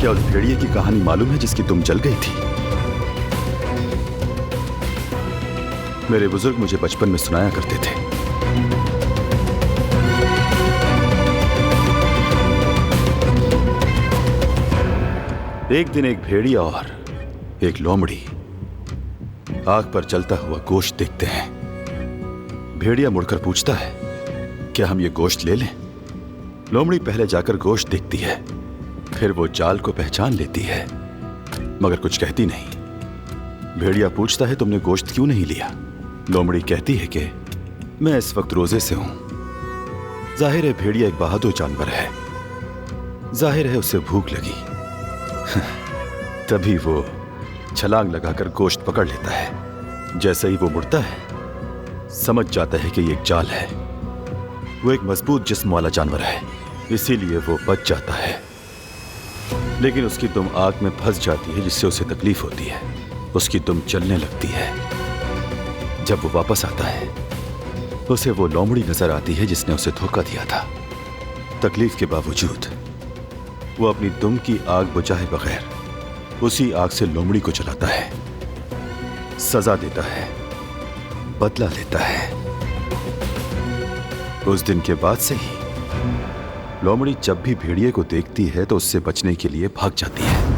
क्या उस भेड़िए की कहानी मालूम है जिसकी तुम जल गई थी? मेरे बुजुर्ग मुझे बचपन में सुनाया करते थे। एक दिन एक भेड़िया और एक लोमड़ी आग पर जलता हुआ गोश्त देखते हैं। भेड़िया मुड़कर पूछता है, क्या हम ये गोश्त ले लें? लोमड़ी पहले जाकर गोश्त देखती है, फिर वो जाल को पहचान लेती है, मगर कुछ कहती नहीं। भेड़िया पूछता है, तुमने गोश्त क्यों नहीं लिया? लोमड़ी कहती है कि मैं इस वक्त रोजे से हूं। जाहिर है भेड़िया एक बहादुर जानवर है, जाहिर है उसे भूख लगी। तभी वो छलांग लगाकर गोश्त पकड़ लेता है। जैसे ही वो मुड़ता है, समझ जाता है कि ये एक जाल है। वो एक मजबूत जिस्म वाला जानवर है, इसीलिए वो बच जाता है। लेकिन उसकी दुम आग में फंस जाती है, जिससे उसे तकलीफ होती है। उसकी दुम जलने लगती है। जब वो वापस आता है, उसे वो लोमड़ी नजर आती है जिसने उसे धोखा दिया था। तकलीफ के बावजूद वो अपनी दुम की आग बुझाए बगैर उसी आग से लोमड़ी को जलाता है, सजा देता है, बदला लेता है। उस दिन के बाद से ही लोमड़ी जब भी भेड़िए को देखती है तो उससे बचने के लिए भाग जाती है।